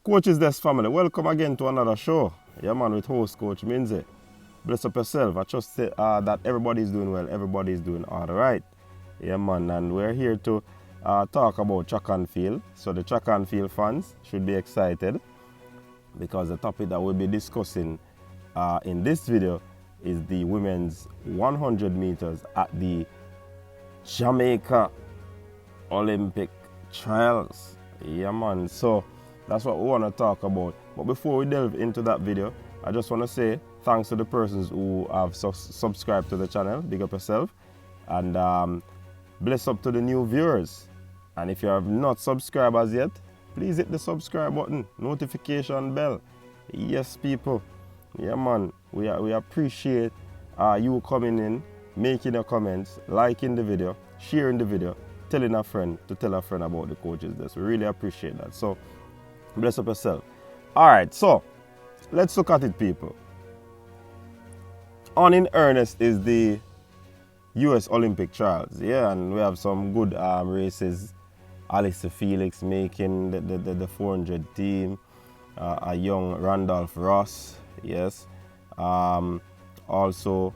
Coaches Desk family, welcome again to another show. Yeah man, with host Coach Minze. Bless up yourself. I trust that everybody's doing well, everybody's doing all right. Yeah man, and we're here to talk about track and field. So the track and field fans should be excited because the topic that we'll be discussing in this video is the women's 100 meters at the Jamaica Olympic trials. Yeah man, so that's what we want to talk about. But before we delve into that video, I just want to say thanks to the persons who have subscribed to the channel. Big up yourself. And bless up to the new viewers. And if you have not subscribed as yet, please hit the subscribe button, notification bell. Yes people, yeah man, we appreciate you coming in, making your comments, liking the video, sharing the video, telling a friend to tell a friend about the Coaches Desk. We really appreciate that. So bless up yourself. All right, so let's look at it, people. On in earnest is the US Olympic trials. Yeah, and we have some good races. Alistair Felix making the 400 team. A young Randolph Ross, yes. Also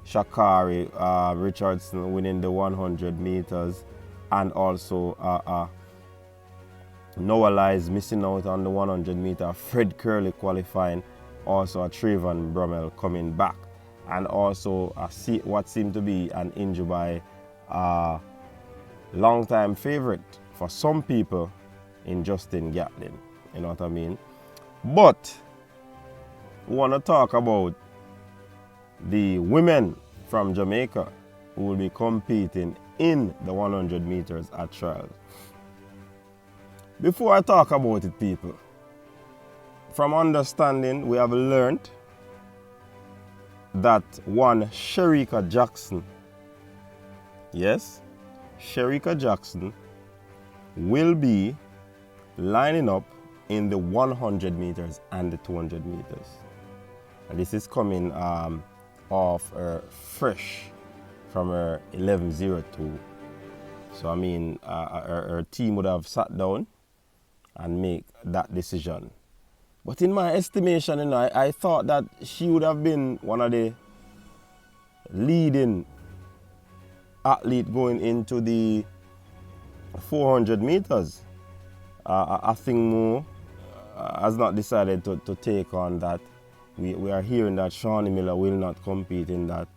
Shakari Richardson winning the 100 meters. And also Noah Lyles missing out on the 100 meter. Fred Curley qualifying. Also a Trayvon Brummel coming back. And also what seemed to be an injury by long-time favorite for some people in Justin Gatlin. You know what I mean? But we want to talk about the women from Jamaica who will be competing in the 100 meters at trials. Before I talk about it, people, from understanding, we have learned that one Sherika Jackson, yes, Sherika Jackson will be lining up in the 100 meters and the 200 meters. And this is coming off her fresh from her 11:02. So I mean, her team would have sat down and make that decision. But in my estimation, you know, I thought that she would have been one of the leading athlete going into the 400 meters. I think Mo has not decided to take on that. We are hearing that Shawnee Miller will not compete in that.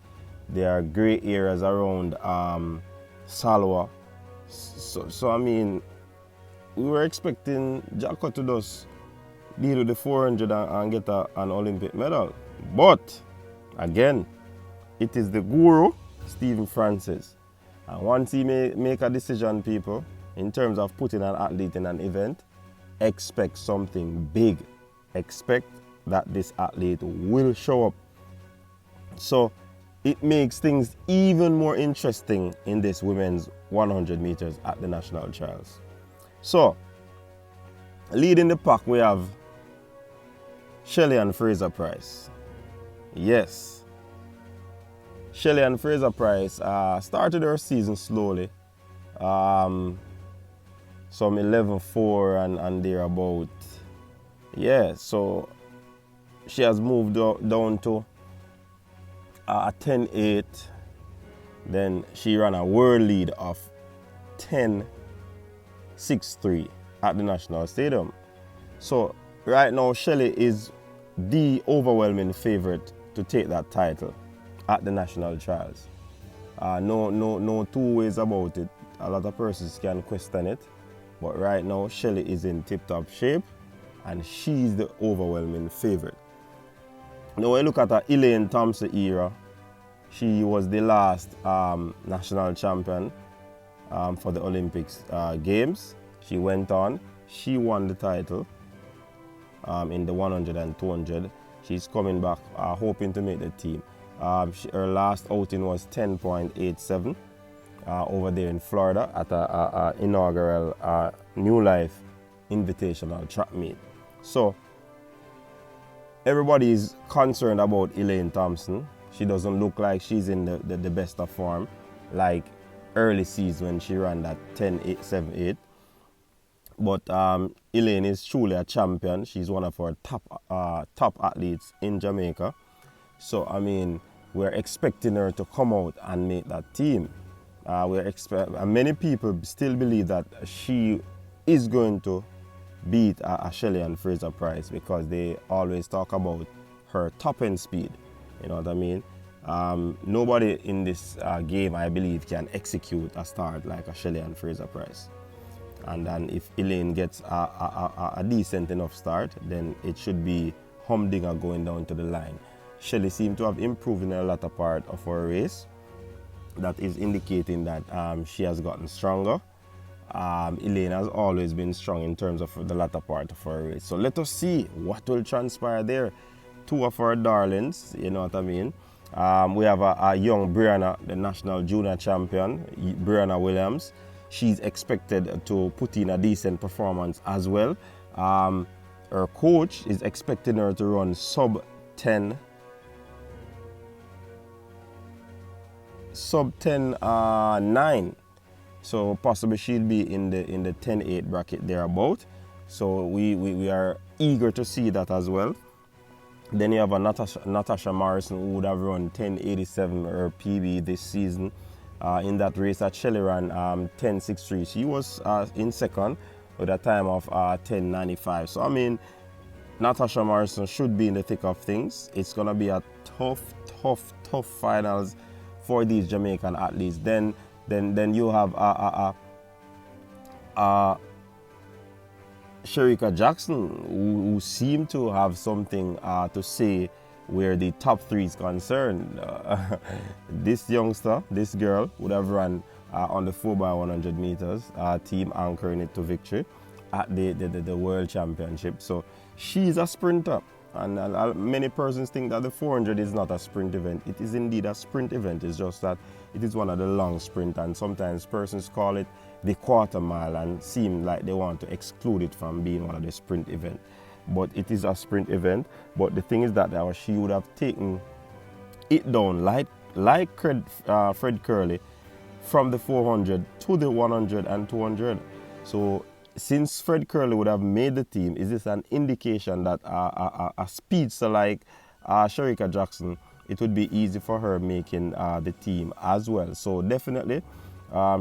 There are gray areas around Salwa. So I mean, we were expecting Jacko to just deal with the 400 and get an Olympic medal. But again, it is the guru, Stephen Francis. And once he make a decision, people, in terms of putting an athlete in an event, expect something big. Expect that this athlete will show up. So it makes things even more interesting in this women's 100 meters at the national trials. So, leading the pack, we have Shelly and Fraser Pryce. Yes. Shelly and Fraser Pryce started her season slowly. Some 11:4 and thereabout. Yeah, so she has moved down to a 10:8. Then she ran a world lead of 10:63 at the National Stadium. So right now, Shelly is the overwhelming favorite to take that title at the national trials. No two ways about it. A lot of persons can question it, but right now Shelly is in tip-top shape and she's the overwhelming favorite. Now when you look at her Elaine Thompson era, she was the last national champion for the Olympics Games. She went on, she won the title in the 100 and 200. She's coming back hoping to make the team. Her last outing was 10.87 over there in Florida at a inaugural New Life Invitational track meet. So everybody is concerned about Elaine Thompson. She doesn't look like she's in the best of form like early season when she ran that 10.78. But Elaine is truly a champion. She's one of our top athletes in Jamaica. So, I mean, we're expecting her to come out and make that team. Many people still believe that she is going to beat Shelly and Fraser Pryce because they always talk about her top-end speed. You know what I mean? Nobody in this game, I believe, can execute a start like a Shelly and Fraser Pryce. And then if Elaine gets a decent enough start, then it should be humdinger going down to the line. Shelly seemed to have improved in the latter part of her race. That is indicating that she has gotten stronger. Elaine has always been strong in terms of the latter part of her race. So let us see what will transpire there. Two of our darlings, you know what I mean? We have a young Brianna, the national junior champion, Brianna Williams. She's expected to put in a decent performance as well. Her coach is expecting her to run sub 10 9. So possibly she'll be in the 10-8 bracket thereabout. So we are eager to see that as well. Then you have a Natasha Morrison who would have run 10.87 her PB this season. In that race that Shelly ran 10.63. She was in second with a time of 10.95. So I mean, Natasha Morrison should be in the thick of things. It's gonna be a tough finals for these Jamaican athletes. Then you have Sherika Jackson, who seemed to have something to say where the top three is concerned. This youngster, this girl, would have run on the 4x100 meters team, anchoring it to victory at the World Championship. So she's a sprinter. And many persons think that the 400 is not a sprint event. It is indeed a sprint event. It's just that it is one of the long sprints, and sometimes persons call it the quarter mile and seem like they want to exclude it from being one of the sprint events. But it is a sprint event. But the thing is that she would have taken it down like Fred Curley from the 400 to the 100 and 200. So since Fred Curley would have made the team, is this an indication that a speedster like Sherika Jackson, it would be easy for her making the team as well? So definitely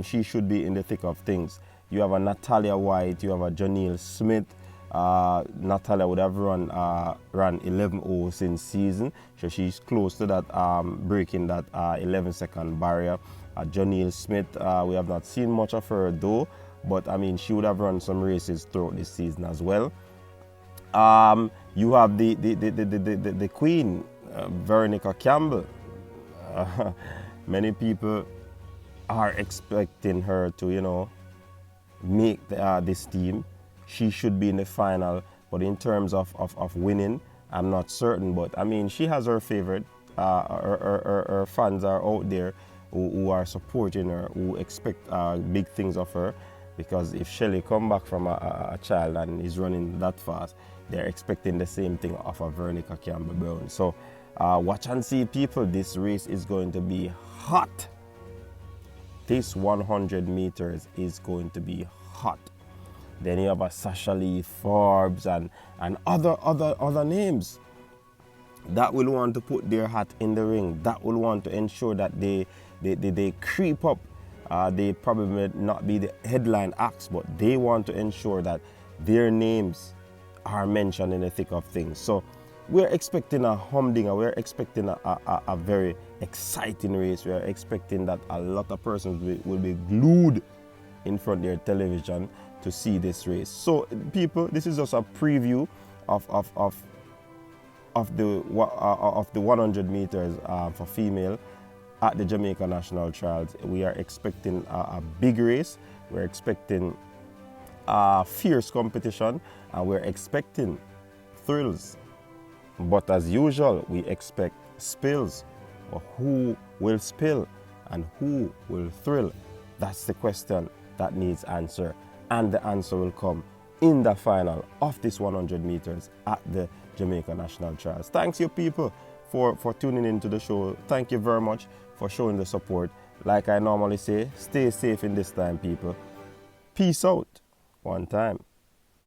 she should be in the thick of things. You have a Natalia White, you have a Janelle Smith. Natalia would have run 11.0 since season, so she's close to that breaking that 11-second barrier. Janelle Smith, we have not seen much of her though, but I mean she would have run some races throughout this season as well. You have the queen, Veronica Campbell. Many people are expecting her to, you know, make this team. She should be in the final, but in terms of winning, I'm not certain. But I mean, she has her favorite. Her fans are out there who are supporting her, who expect big things of her. Because if Shelly come back from a child and is running that fast, they're expecting the same thing of a Veronica Campbell Brown. So watch and see, people. This race is going to be hot. This 100 meters is going to be hot. Then you have a Sasha Lee Forbes and other names that will want to put their hat in the ring, that will want to ensure that they creep up. They probably may not be the headline acts, but they want to ensure that their names are mentioned in the thick of things. So we're expecting a humdinger. We're expecting a very exciting race. We're expecting that a lot of persons will be glued in front of their television to see this race. So people, this is just a preview of the 100 meters for female at the Jamaica National Trials. We are expecting a big race. We're expecting fierce competition, and we're expecting thrills. But as usual, we expect spills. But who will spill and who will thrill? That's the question that needs answer. And the answer will come in the final of this 100 meters at the Jamaica National Trials. Thanks you people for tuning into the show. Thank you very much for showing the support. Like I normally say, stay safe in this time, people. Peace out. One time.